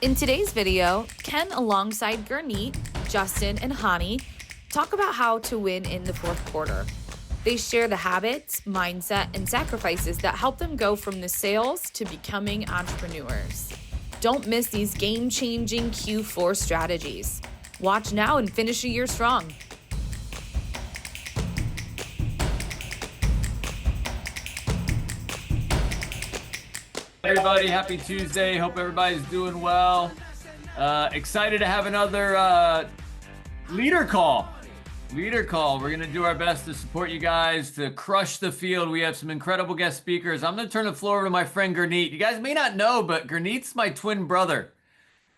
In today's video, Ken alongside Gurneet, Justin, and Hani talk about how to win in the fourth quarter. They share the habits, mindset, and sacrifices that help them go from the sales to becoming entrepreneurs. Don't miss these game-changing Q4 strategies. Watch now and finish a year strong. Everybody, happy Tuesday. Hope everybody's doing well. Excited to have another leader call. We're going to do our best to support you guys to crush the field. We have some incredible guest speakers. I'm going to turn the floor over to my friend Gurneet. You guys may not know, but Gurneet's my twin brother.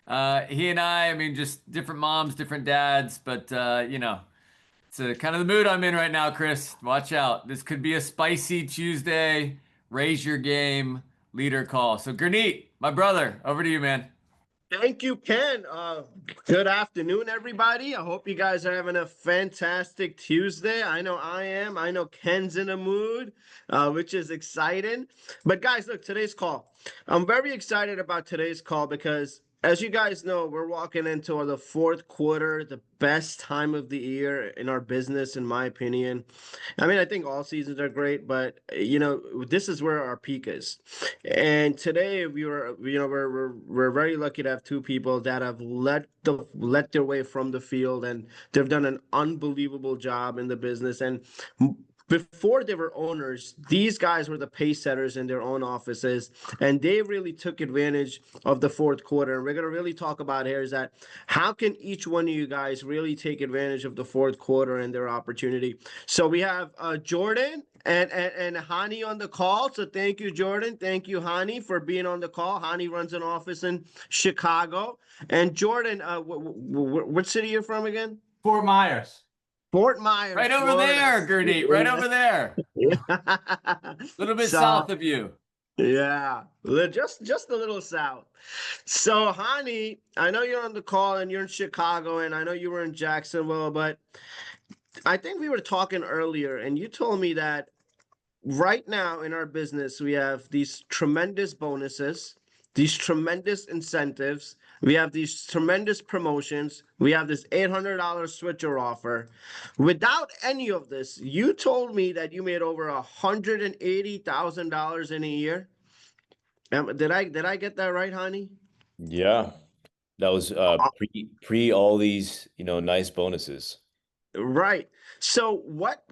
He and I mean, just different moms, different dads, but it's kind of the mood I'm in right now, Chris. Watch out. This could be a spicy Tuesday. Raise your game. Leader call. So Gurneet, my brother, over to you, man. Thank you, Ken. Good afternoon, everybody. I hope you guys are having a fantastic Tuesday. I know I am. I know Ken's in a mood, which is exciting. But guys, look, today's call. I'm very excited about today's call because, as you guys know, we're walking into the fourth quarter, the best time of the year in our business, in my opinion. I mean, I think all seasons are great, but this is where our peak is. And today we're very lucky to have two people that have let their way from the field, and they've done an unbelievable job in the business. And before they were owners, these guys were the pace setters in their own offices, and they really took advantage of the fourth quarter. And we're going to really talk about here is that how can each one of you guys really take advantage of the fourth quarter and their opportunity. So we have Jordan and Hani on the call. So thank you, Jordan. Thank you, Hani, for being on the call. Hani runs an office in Chicago. And Jordan, what city are you from again? Fort Myers. Fort Myers, right over Florida. there, Gurneet. Right over there. A little bit south of you. Yeah, just a little south. So, Hani, I know you're on the call and you're in Chicago, and I know you were in Jacksonville, but I think we were talking earlier, and you told me that right now in our business, we have these tremendous bonuses, these tremendous incentives. We have these tremendous promotions. We have this $800 switcher offer. Without any of this, you told me that you made over $180,000 in a year. Did I get that right, Hani? Yeah, that was pre all these, nice bonuses. Right. So what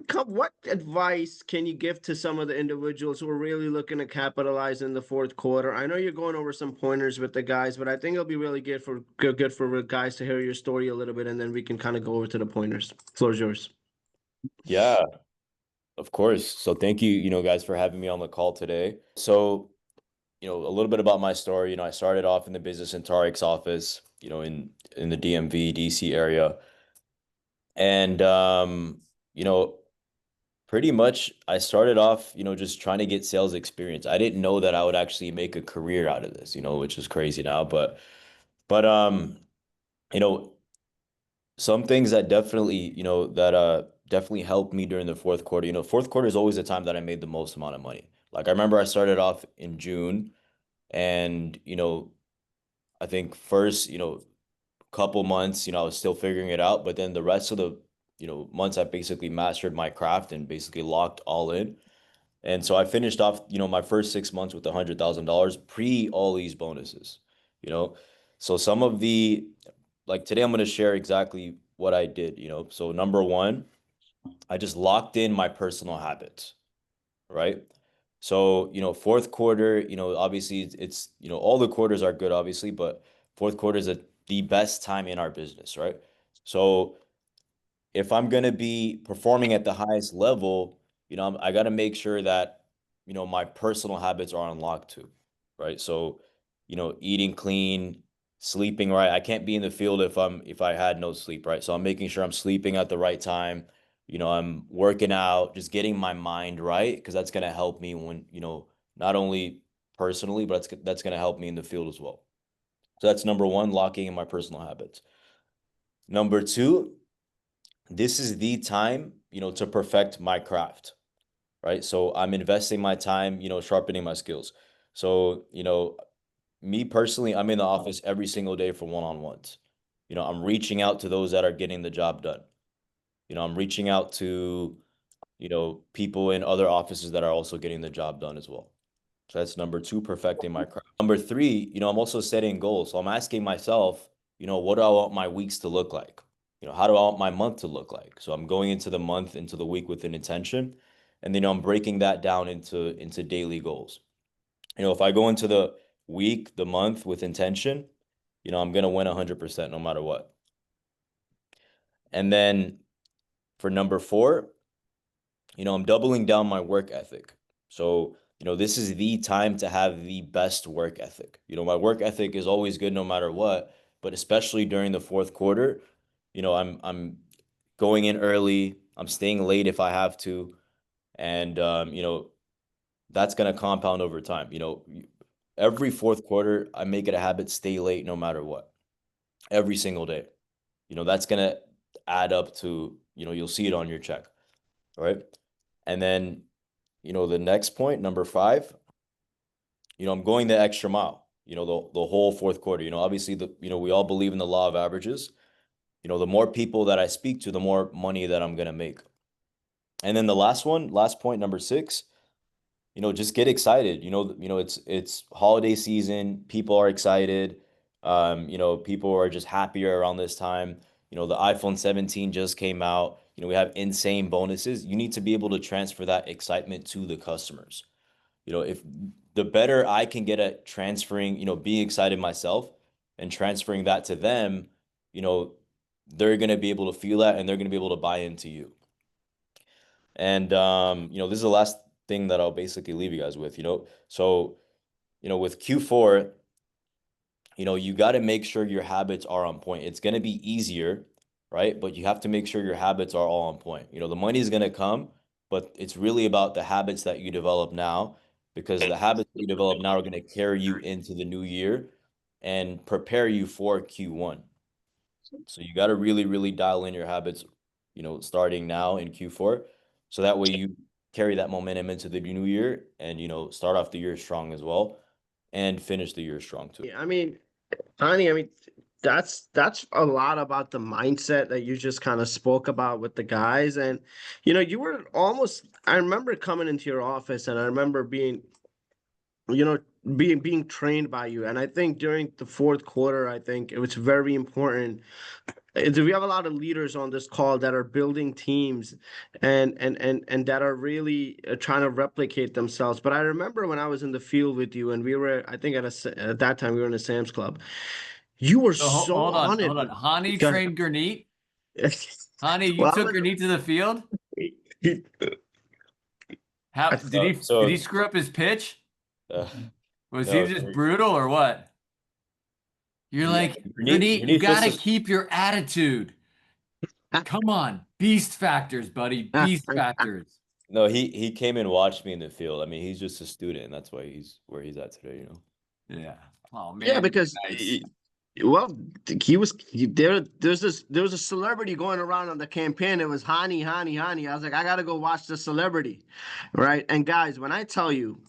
advice can you give to some of the individuals who are really looking to capitalize in the fourth quarter? I know you're going over some pointers with the guys, but I think it'll be really good for guys to hear your story a little bit, and then we can kind of go over to the pointers. Floor's yours. Yeah, of course. So thank you, guys, for having me on the call today. So, a little bit about my story. I started off in the business in Tariq's office, in the DMV, DC area. And pretty much I started off, just trying to get sales experience. I didn't know that I would actually make a career out of this, which is crazy now. But you know, some things that definitely, definitely helped me during the fourth quarter. Fourth quarter is always the time that I made the most amount of money. Like I remember I started off in June, and I think first, couple months, I was still figuring it out, but then the rest of the, months I basically mastered my craft and basically locked all in. And so I finished off, my first 6 months with $100,000 pre all these bonuses, you know. So some of the, like today I'm going to share exactly what I did, So number one, I just locked in my personal habits, right? So, fourth quarter, obviously it's, all the quarters are good, obviously, but fourth quarter is the best time in our business, right? So if I'm going to be performing at the highest level, I got to make sure that, my personal habits are unlocked too, right? So, eating clean, sleeping right. I can't be in the field if I had no sleep, right? So I'm making sure I'm sleeping at the right time. I'm working out, just getting my mind right, because that's going to help me when, not only personally, but that's going to help me in the field as well. So that's number one, locking in my personal habits. Number two, this is the time, to perfect my craft, right? So I'm investing my time, sharpening my skills. So, me personally, I'm in the office every single day for one-on-ones. I'm reaching out to those that are getting the job done. I'm reaching out to, people in other offices that are also getting the job done as well. So that's number two, perfecting my craft. Number three, I'm also setting goals. So I'm asking myself, what do I want my weeks to look like? How do I want my month to look like? So I'm going into the month, into the week with an intention, and then I'm breaking that down into daily goals. If I go into the week, the month with intention, I'm gonna win 100% no matter what. And then for number four, I'm doubling down my work ethic. So, this is the time to have the best work ethic. My work ethic is always good no matter what, but especially during the fourth quarter, I'm going in early, I'm staying late if I have to, and that's gonna compound over time. Every fourth quarter, I make it a habit, stay late no matter what, every single day. That's gonna add up to, you'll see it on your check, right? And then the next point, number five, I'm going the extra mile, the whole fourth quarter. Obviously we all believe in the law of averages. The more people that I speak to, the more money that I'm gonna make. And then the last point, number six, just get excited. It's holiday season, people are excited. People are just happier around this time. The iPhone 17 just came out. We have insane bonuses. You need to be able to transfer that excitement to the customers. If the better I can get at transferring, being excited myself and transferring that to them, you know, they're going to be able to feel that and they're going to be able to buy into you. And this is the last thing that I'll basically leave you guys with, So, with Q4, you got to make sure your habits are on point. It's going to be easier, right? But you have to make sure your habits are all on point. The money is going to come, but it's really about the habits that you develop now, because the habits that you develop now are going to carry you into the new year and prepare you for Q1. So you got to really, really dial in your habits, starting now in Q4. So that way you carry that momentum into the new year and, start off the year strong as well and finish the year strong too. I mean, Hani, that's a lot about the mindset that you just kind of spoke about with the guys. And you were almost, I remember coming into your office and I remember being, you know, being trained by you. And I think during the fourth quarter, I think it was very important. Do we have a lot of leaders on this call that are building teams and that are really trying to replicate themselves? But I remember when I was in the field with you and we were, I think at that time we were in a Sam's Club. You were So so hold on, on it. hold on. Hani Go ahead. trained Gurneet. Hani, you Well, took Gurneet to the field. How did Uh, he so, screw up his pitch? uh, Was he no, just brutal or what? You're yeah, like, Gurneet, you Gurneet's just gotta a keep your attitude. Come on, beast factors, buddy, beast factors. no, he came and watched me in the field. I mean, he's just a student, and that's why he's where he's at today. Yeah. Oh yeah, man, because nice. well, there was a celebrity going around on the campaign. It was Hani, Hani, Hani. I was like, I gotta go watch the celebrity, right? And guys, when I tell you,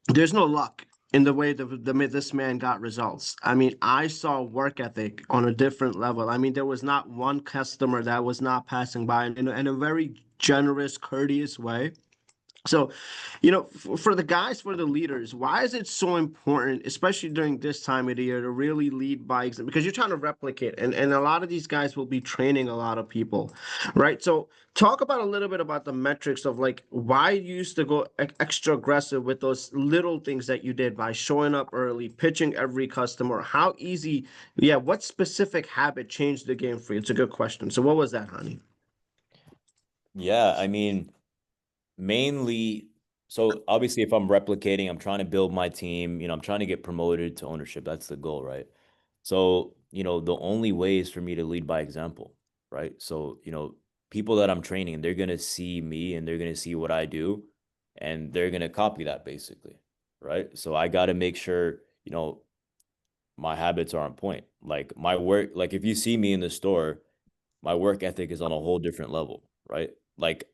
there's no luck in the way this man got results. I mean, I saw work ethic on a different level. I mean, there was not one customer that was not passing by in a very generous, courteous way. So, for the guys, for the leaders, why is it so important, especially during this time of the year, to really lead by example? Because you're trying to replicate, and a lot of these guys will be training a lot of people, right? So, talk about a little bit about the metrics of like why you used to go extra aggressive with those little things that you did by showing up early, pitching every customer. How easy, yeah, what specific habit changed the game for you? It's a good question. So, what was that, honey? Yeah, I mean, mainly, so obviously, if I'm replicating, I'm trying to build my team, I'm trying to get promoted to ownership. That's the goal, right? So, the only way is for me to lead by example, right? So, people that I'm training, they're going to see me and they're going to see what I do and they're going to copy that basically, right? So, I got to make sure, my habits are on point. Like my work, like if you see me in the store, my work ethic is on a whole different level, right? Like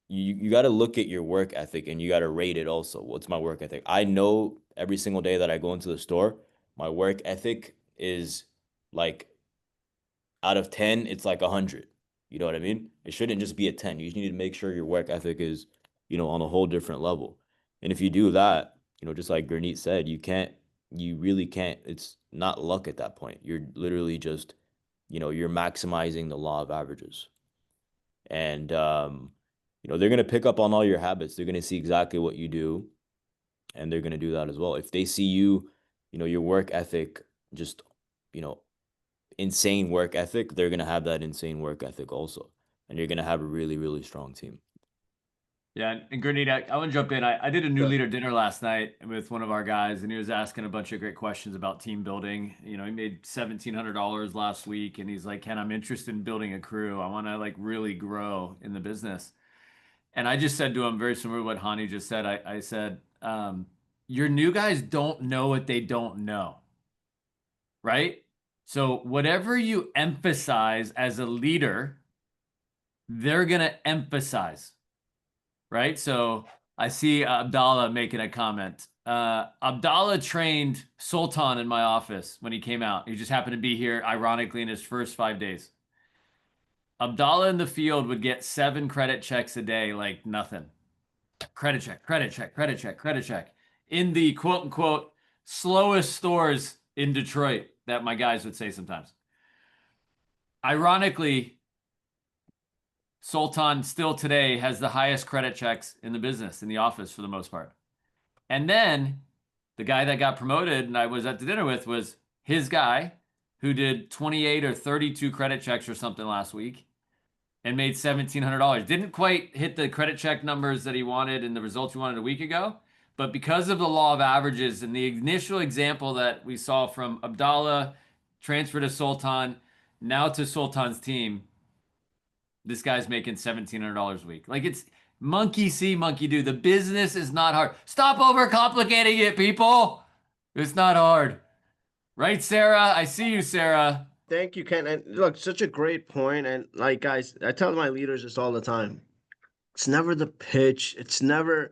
you got to look at your work ethic and you got to rate it also. What's my work ethic? I know every single day that I go into the store, my work ethic is like out of 10, it's like 100. You know what I mean? It shouldn't just be a 10. You just need to make sure your work ethic is, on a whole different level. And if you do that, just like Gurneet said, you really can't, it's not luck at that point. You're literally just, you're maximizing the law of averages. And, they're going to pick up on all your habits. They're going to see exactly what you do, and they're going to do that as well. If they see you, your work ethic, just, you know, insane work ethic, they're going to have that insane work ethic also. And you're going to have a really, really strong team. Yeah, and Gurneet, I want to jump in. I did a new Sure. leader dinner last night with one of our guys, and he was asking a bunch of great questions about team building. He made $1,700 last week, and he's like, "Ken, I'm interested in building a crew. I want to like really grow in the business." And I just said to him, very similar to what Hani just said. I said, "Your new guys don't know what they don't know, right? So whatever you emphasize as a leader, they're gonna emphasize." Right? So I see Abdallah making a comment. Abdallah trained Sultan in my office when he came out. He just happened to be here, ironically, in his first 5 days. Abdallah in the field would get 7 credit checks a day, like nothing. Credit check, credit check, credit check, credit check. In the quote unquote slowest stores in Detroit, that my guys would say sometimes. Ironically, Sultan still today has the highest credit checks in the business, in the office for the most part. And then the guy that got promoted and I was at the dinner with was his guy who did 28 or 32 credit checks or something last week and made $1,700. Didn't quite hit the credit check numbers that he wanted and the results he wanted a week ago. But because of the law of averages and the initial example that we saw from Abdallah, transfer to Sultan, now to Sultan's team, this guy's making $1,700 a week. Like it's monkey see, monkey do. The business is not hard. Stop overcomplicating it, people. It's not hard. Right, Sarah? I see you, Sarah. Thank you, Ken. And look, such a great point. And like, guys, I tell my leaders this all the time. It's never the pitch. It's never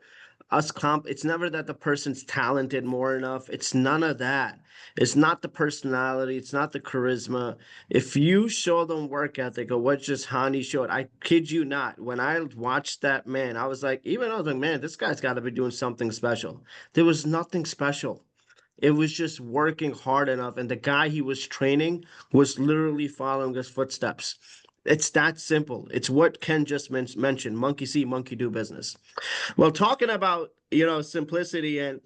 it's never that the person's talented more enough. It's none of that. It's not the personality. It's not the charisma. If you show them work ethic or what just Hani showed, I kid you not. When I watched that man, I was like, even I was like, man, this guy's got to be doing something special. There was nothing special. It was just working hard enough, and the guy he was training was literally following his footsteps. It's that simple. It's what Ken just mentioned: monkey see, monkey do business. Well, talking about simplicity and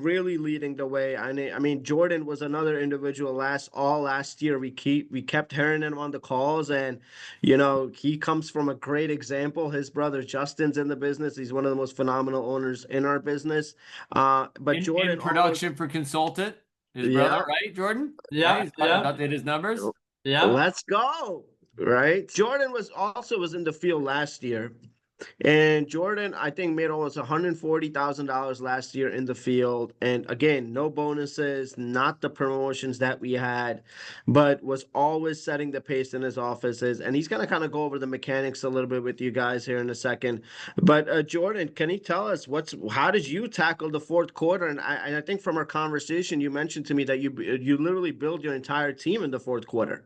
really leading the way. I mean Jordan was another individual last year. We kept hearing him on the calls, and he comes from a great example. His brother Justin's in the business. He's one of the most phenomenal owners in our business. But In Jordan always, production for consultant, his brother, yeah, right, Jordan? Yeah, Yeah, he's yeah, about to hit his numbers. yeah. let's go. Right. Jordan was in the field last year. And Jordan, I think, made almost $140,000 last year in the field. And again, no bonuses, not the promotions that we had, but was always setting the pace in his offices. And he's going to kind of go over the mechanics a little bit with you guys here in a second. But Jordan, can you tell us how did you tackle the fourth quarter? And I think from our conversation, you mentioned to me that you literally build your entire team in the fourth quarter.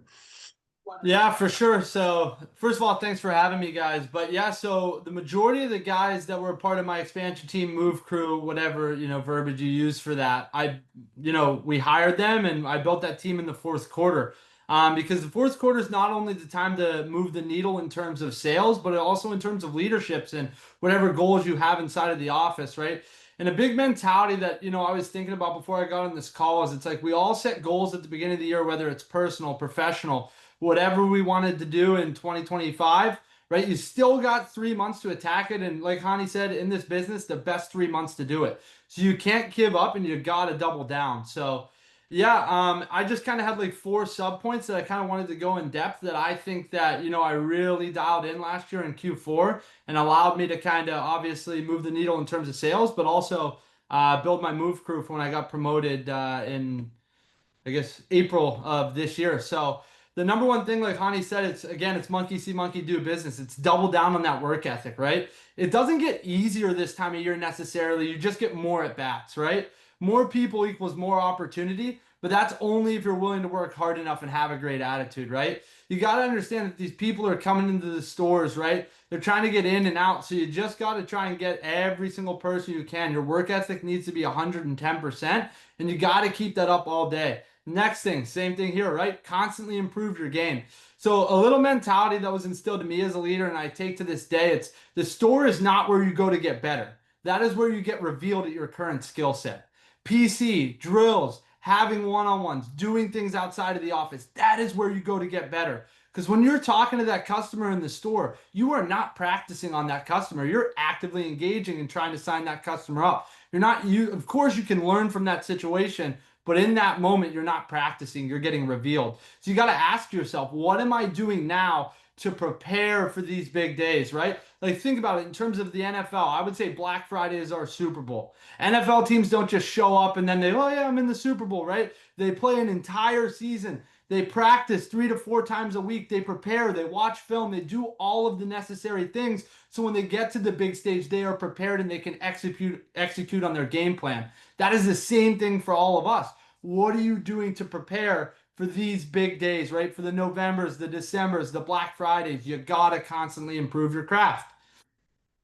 Yeah, for sure. So, first of all, thanks for having me, guys. But yeah, so the majority of the guys that were part of my expansion team, move crew, whatever, verbiage you use for that, we hired them and I built that team in the fourth quarter. Because the fourth quarter is not only the time to move the needle in terms of sales, but also in terms of leaderships and whatever goals you have inside of the office, right? And a big mentality that, I was thinking about before I got on this call is it's like we all set goals at the beginning of the year, whether it's personal, professional, whatever we wanted to do in 2025, right? You still got 3 months to attack it. And like Hani said, in this business, the best 3 months to do it. So you can't give up and you got to double down. So yeah, I just kind of had like 4 sub points that I kind of wanted to go in depth that I think that, I really dialed in last year in Q4 and allowed me to kind of obviously move the needle in terms of sales, but also build my move crew for when I got promoted in, I guess, April of this year. So the number one thing, like Hani said, it's monkey see, monkey do business. It's double down on that work ethic, right? It doesn't get easier this time of year necessarily. You just get more at bats, right? More people equals more opportunity, but that's only if you're willing to work hard enough and have a great attitude, right? You got to understand that these people are coming into the stores, right? They're trying to get in and out. So you just got to try and get every single person you can. Your work ethic needs to be 110%, and you got to keep that up all day. Next thing, same thing here, right? Constantly improve your game. So a little mentality that was instilled in me as a leader, and I take to this day, it's the store is not where you go to get better. That is where you get revealed at your current skill set. PC, drills, having one-on-ones, doing things outside of the office. That is where you go to get better. Because when you're talking to that customer in the store, you are not practicing on that customer. You're actively engaging and trying to sign that customer up. You're not, of course, you can learn from that situation, but in that moment, you're not practicing, you're getting revealed. So you got to ask yourself, what am I doing now to prepare for these big days, right? Like, think about it in terms of the NFL. I would say Black Friday is our Super Bowl. NFL teams don't just show up and then oh yeah, I'm in the Super Bowl, right? They play an entire season. They practice 3 to 4 times a week. They prepare, they watch film, they do all of the necessary things. So when they get to the big stage, they are prepared and they can execute on their game plan. That is the same thing for all of us. What are you doing to prepare for these big days, right? For the Novembers, the Decembers, the Black Fridays. You gotta constantly improve your craft.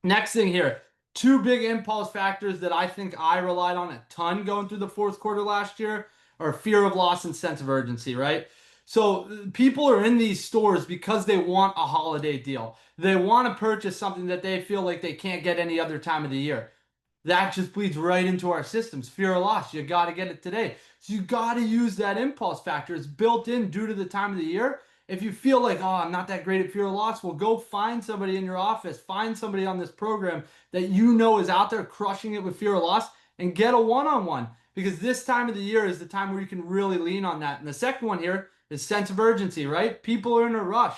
Next thing here, two big impulse factors that I think I relied on a ton going through the fourth quarter last year are fear of loss and sense of urgency, right? So people are in these stores because they want a holiday deal. They want to purchase something that they feel like they can't get any other time of the year. That just bleeds right into our systems. Fear of loss. You got to get it today. So you got to use that impulse factor. It's built in due to the time of the year. If you feel like, oh, I'm not that great at fear of loss, well, go find somebody in your office, find somebody on this program that you know is out there crushing it with fear of loss and get a one-on-one, because this time of the year is the time where you can really lean on that. And the second one here is sense of urgency, right? People are in a rush.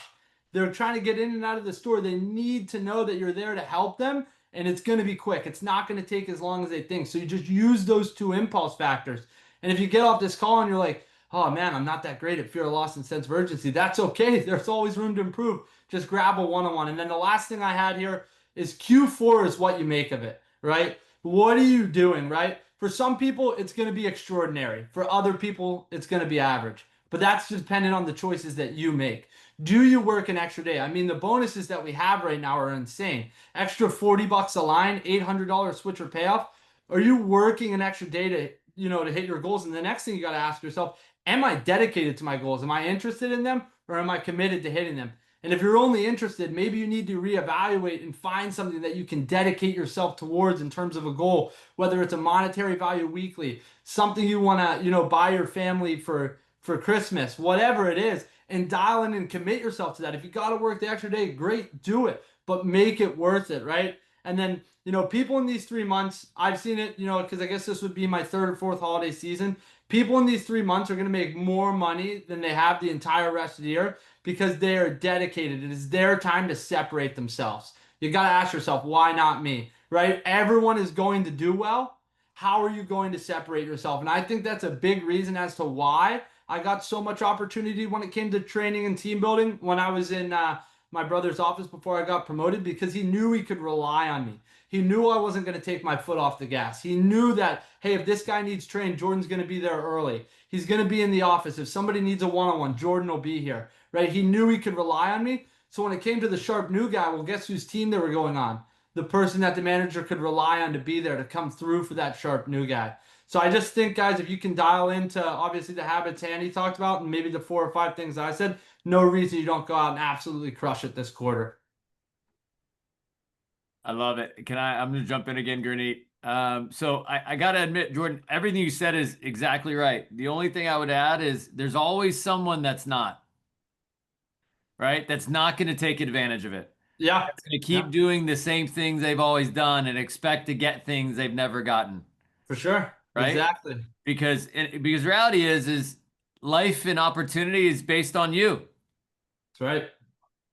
They're trying to get in and out of the store. They need to know that you're there to help them, and it's going to be quick. It's not going to take as long as they think. So you just use those two impulse factors. And if you get off this call and you're like, oh man, I'm not that great at fear of loss and sense of urgency, that's okay. There's always room to improve. Just grab a one-on-one. And then the last thing I had here is Q4 is what you make of it, right? What are you doing, right? For some people, it's going to be extraordinary. For other people, it's going to be average. But that's dependent on the choices that you make. Do you work an extra day? I mean, the bonuses that we have right now are insane. Extra 40 bucks a line, $800 switcher payoff. Are you working an extra day to, to hit your goals? And the next thing you got to ask yourself, am I dedicated to my goals? Am I interested in them, or am I committed to hitting them? And if you're only interested, maybe you need to reevaluate and find something that you can dedicate yourself towards in terms of a goal, whether it's a monetary value weekly, something you want to, buy your family for Christmas, whatever it is, and dial in and commit yourself to that. If you got to work the extra day, great, do it, but make it worth it, right? And then, people in these 3 months, I've seen it, because I guess this would be my third or fourth holiday season. People in these 3 months are going to make more money than they have the entire rest of the year because they are dedicated. It is their time to separate themselves. You got to ask yourself, why not me, right? Everyone is going to do well. How are you going to separate yourself? And I think that's a big reason as to why I got so much opportunity when it came to training and team building when I was in my brother's office before I got promoted, because he knew he could rely on me. He knew I wasn't going to take my foot off the gas. He knew that, hey, if this guy needs trained, Jordan's going to be there early. He's going to be in the office. If somebody needs a one-on-one, Jordan will be here, right? He knew he could rely on me. So when it came to the sharp new guy, well, guess whose team they were going on? The person that the manager could rely on to be there to come through for that sharp new guy. So I just think, guys, if you can dial into obviously the habits Andy talked about and maybe the 4 or 5 things I said, no reason you don't go out and absolutely crush it this quarter. I love it. I'm going to jump in again, Gurneet. So I got to admit, Jordan, everything you said is exactly right. The only thing I would add is there's always someone that's not, right? That's not going to take advantage of it. Yeah. That's going to keep doing the same things they've always done and expect to get things they've never gotten. For sure. Right? Exactly. Because reality is life and opportunity is based on you. That's right.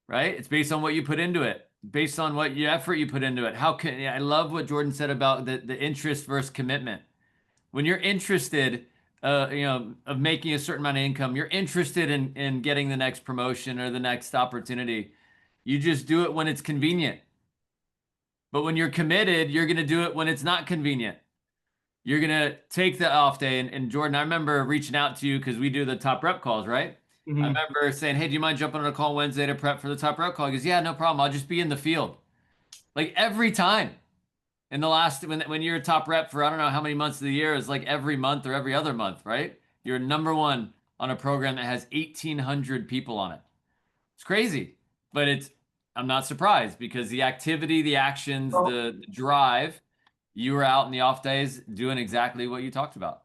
Right? It's based on what you put into it, based on what effort you put into it. I love what Jordan said about the interest versus commitment. When you're interested, of making a certain amount of income. You're interested in getting the next promotion or the next opportunity. You just do it when it's convenient. But when you're committed, you're going to do it when it's not convenient. You're going to take the off day. And Jordan, I remember reaching out to you because we do the top rep calls, right? I Mhm. remember saying, hey, do you mind jumping on a call Wednesday to prep for the top rep call? He goes, yeah, no problem. I'll just be in the field. Like every time in the last, when you're a top rep for I don't know how many months of the year, it's like every month or every other month, right? You're number one on a program that has 1,800 people on it. It's crazy, but I'm not surprised because the activity, the actions, the drive, you were out in the off days doing exactly what you talked about.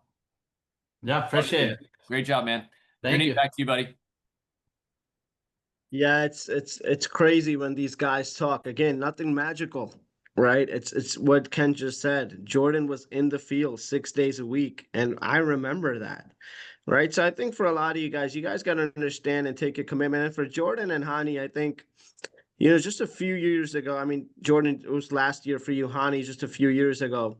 Yeah, Love to see appreciate it. it. Great job, man. Thank Gurneet, you. back to you, buddy. Yeah, it's crazy when these guys talk. Again, nothing magical, right? It's what Ken just said. Jordan was in the field 6 days a week, and I remember that, right? So I think for a lot of you guys got to understand and take a commitment. And for Jordan and Hani, I think, just a few years ago. I mean, Jordan, it was last year for you. Hani, just a few years ago.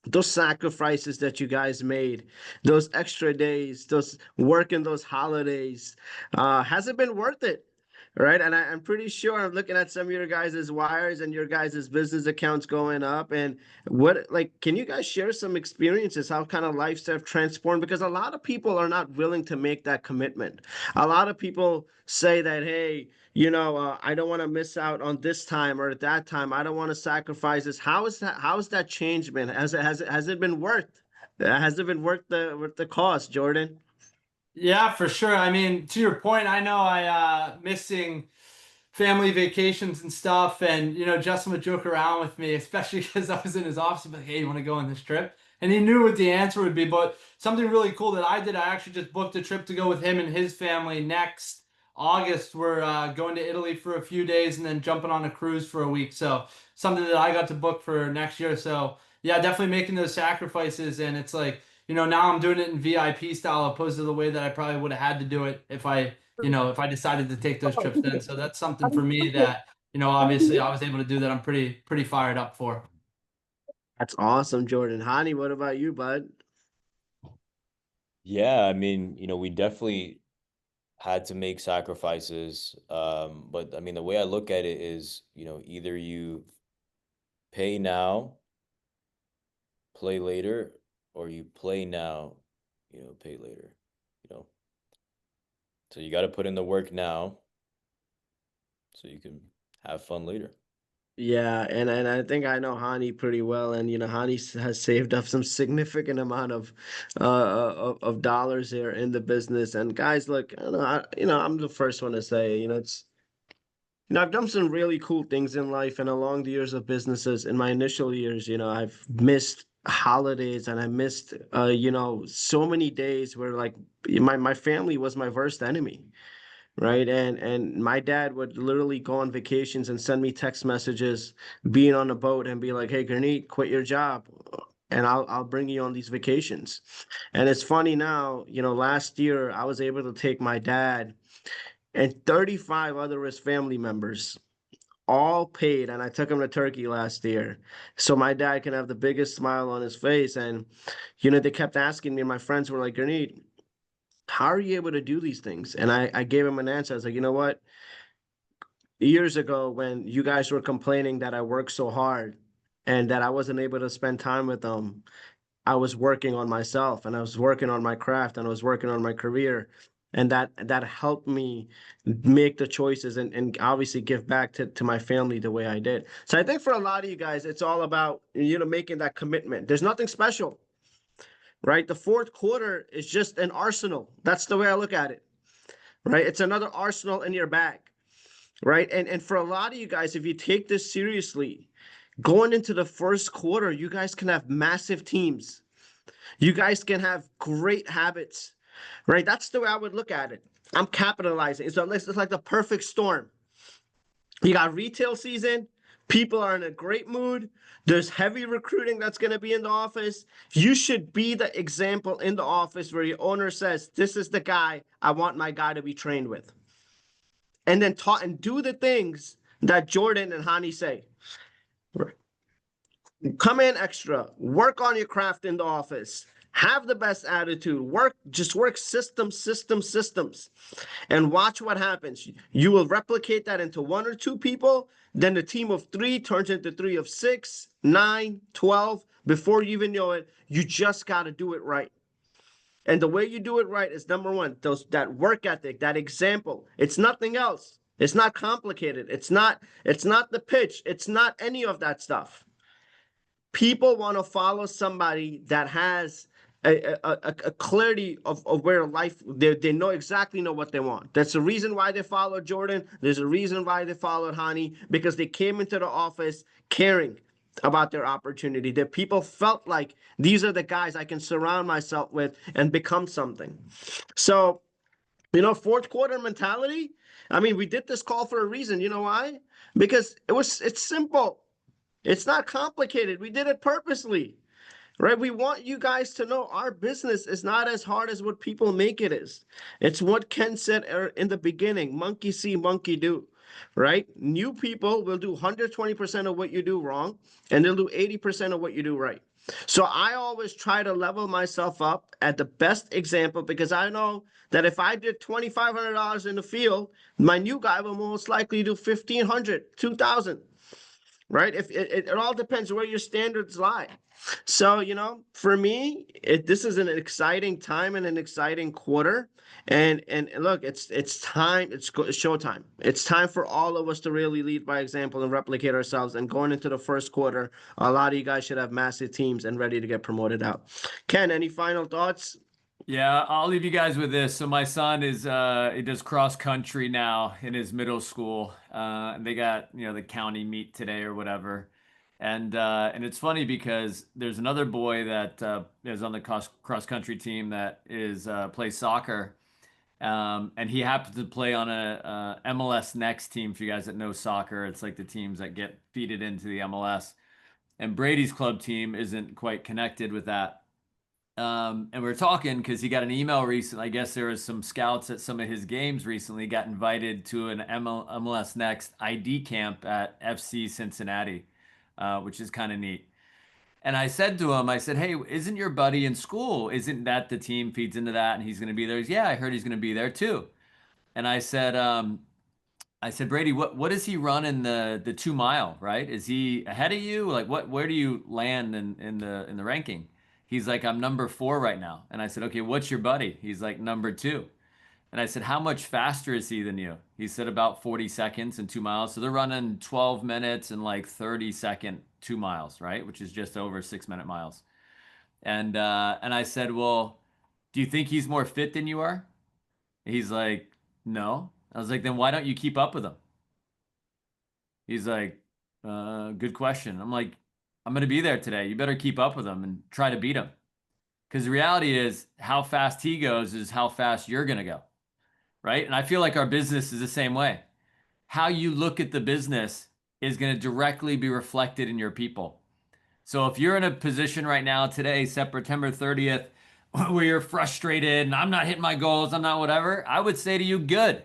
Those sacrifices that you guys made, those extra days, those working those holidays, has it been worth it? Right. And I'm pretty sure I'm looking at some of your guys' wires and your guys' business accounts going up. And can you guys share some experiences, how kind of lives have transformed? Because a lot of people are not willing to make that commitment. A lot of people say that, hey, I don't want to miss out on this time or at that time. I don't want to sacrifice this. How is that change been? Has it been worth the cost, Jordan? Yeah, for sure. I mean, to your point, I know I missing family vacations and stuff, and Justin would joke around with me, especially because I was in his office, but hey, you want to go on this trip? And he knew what the answer would be. But something really cool that I did, I actually just booked a trip to go with him and his family next August. We're going to Italy for a few days and then jumping on a cruise for a week. So something that I got to book for next year. So yeah, definitely making those sacrifices, and it's like now I'm doing it in VIP style opposed to the way that I probably would have had to do it if I decided to take those trips then. So that's something for me that, obviously I was able to do that. I'm pretty fired up for. That's awesome, Jordan. Hani, what about you, bud? Yeah, I mean, we definitely had to make sacrifices. But I mean, the way I look at it is, either you pay now, play later, or you play now, pay later, you know. So you got to put in the work now so you can have fun later. Yeah, and I think I know Hani pretty well, and Hani has saved up some significant amount of dollars here in the business. And guys, look, I'm the first one to say, I've done some really cool things in life, and along the years of businesses, in my initial years, I've missed holidays and I missed, so many days where like my family was my worst enemy, right? And my dad would literally go on vacations and send me text messages, being on a boat, and be like, "Hey, Gurneet, quit your job, and I'll bring you on these vacations." And it's funny now, last year I was able to take my dad and 35 other his family members, all paid, and I took him to Turkey last year, so my dad can have the biggest smile on his face. And they kept asking me, and my friends were like, "Gurneet, how are you able to do these things?" And I gave him an answer. I was like, you know what? Years ago, when you guys were complaining that I worked so hard and that I wasn't able to spend time with them, I was working on myself and I was working on my craft and I was working on my career. And that helped me make the choices and obviously give back to my family the way I did. So I think for a lot of you guys, it's all about, making that commitment. There's nothing special, right? The fourth quarter is just an arsenal. That's the way I look at it, right? It's another arsenal in your bag, right? And for a lot of you guys, if you take this seriously, going into the first quarter, you guys can have massive teams. You guys can have great habits, right? That's the way I would look at it. I'm capitalizing. It's like the perfect storm. You got retail season. People are in a great mood. There's heavy recruiting that's going to be in the office. You should be the example in the office where your owner says, "This is the guy I want my guy to be trained with." And then talk and do the things that Jordan and Hani say. Come in extra, work on your craft in the office, Have the best attitude. Just work systems, and watch what happens. You will replicate that into 1 or 2 people. Then the team of 3 turns into 3 of 6, 9, 12. Before you even know it, you just got to do it right. And the way you do it right is number one, that work ethic, that example. It's nothing else. It's not complicated. It's not the pitch. It's not any of that stuff. People want to follow somebody that has a clarity of where life, they know exactly know what they want. That's the reason why they followed Jordan. There's a reason why they followed Hani, because they came into the office caring about their opportunity. That people felt like these are the guys I can surround myself with and become something. So, fourth quarter mentality. I mean, we did this call for a reason. You know why? Because it's simple. It's not complicated. We did it purposely, right? We want you guys to know our business is not as hard as what people make it is. It's what Ken said in the beginning, monkey see, monkey do, right? New people will do 120% of what you do wrong, and they'll do 80% of what you do right. So I always try to level myself up at the best example, because I know that if I did $2,500 in the field, my new guy will most likely do 1,500, 2,000. Right? If it all depends where your standards lie. So, for me, this is an exciting time and an exciting quarter. And look, it's time. It's showtime. It's time for all of us to really lead by example and replicate ourselves. And going into the first quarter, a lot of you guys should have massive teams and ready to get promoted out. Ken, any final thoughts? Yeah, I'll leave you guys with this. So my son is he does cross country now in his middle school. And they got, the county meet today or whatever. And it's funny because there's another boy that is on the cross country team that is plays soccer. And he happens to play on a MLS Next team. For you guys that know soccer, it's like the teams that get feeded into the MLS. And Brady's club team isn't quite connected with that. And we were talking because he got an email recently. I guess there was some scouts at some of his games recently got invited to an MLS Next ID camp at FC Cincinnati, which is kind of neat. And I said to him, I said, "Hey, isn't your buddy in school? Isn't that the team feeds into that and he's going to be there?" He's, "Yeah, I heard he's going to be there too." And I said, "Brady, what does he run in the 2 mile, right? Is he ahead of you? Like where do you land in the ranking?" He's like, "I'm number 4 right now." And I said, "Okay, what's your buddy?" He's like, "number 2." And I said, "How much faster is he than you?" He said about 40 seconds in 2 miles. So they're running 12 minutes and like 30-second 2 miles, right? Which is just over 6-minute miles. And I said, "Well, do you think he's more fit than you are?" He's like, "No." I was like, "Then why don't you keep up with him?" He's like, "Good question." I'm like, "I'm going to be there today. You better keep up with him and try to beat him." Because the reality is, how fast he goes is how fast you're going to go. Right? And I feel like our business is the same way. How you look at the business is going to directly be reflected in your people. So if you're in a position right now today, September 30th, where you're frustrated and I'm not hitting my goals, I'm not whatever, I would say to you, good.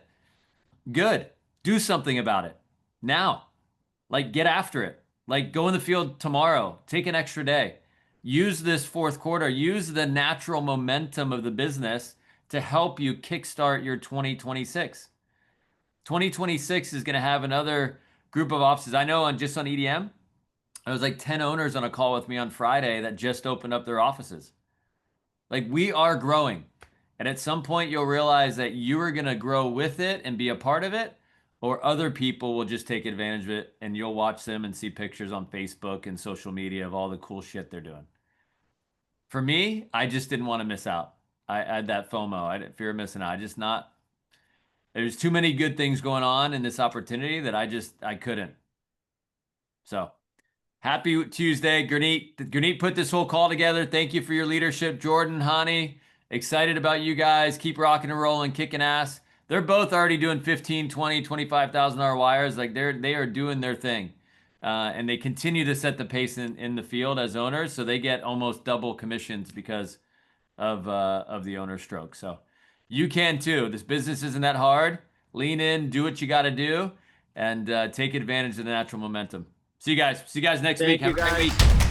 Do something about it now. Like, get after it. Like, go in the field tomorrow. Take an extra day. Use this fourth quarter. Use the natural momentum of the business to help you kickstart your 2026. 2026 is going to have another group of offices. I know just on EDM, there was like 10 owners on a call with me on Friday that just opened up their offices. Like, we are growing. And at some point, you'll realize that you are going to grow with it and be a part of it, or other people will just take advantage of it and you'll watch them and see pictures on Facebook and social media of all the cool shit they're doing. For me, I just didn't want to miss out. I had that FOMO. I didn't fear missing out. There's too many good things going on in this opportunity that I couldn't. So happy Tuesday, Gurneet. Gurneet put this whole call together. Thank you for your leadership, Jordan, Hani. Excited about you guys. Keep rocking and rolling, kicking ass. They're both already doing 15, 20, $25,000 wires. Like they are doing their thing. And they continue to set the pace in the field as owners. So they get almost double commissions because of the owner stroke. So you can too. This business isn't that hard. Lean in, do what you got to do, and take advantage of the natural momentum. See you guys. See you guys next week. Thank Have you, a great guys. week.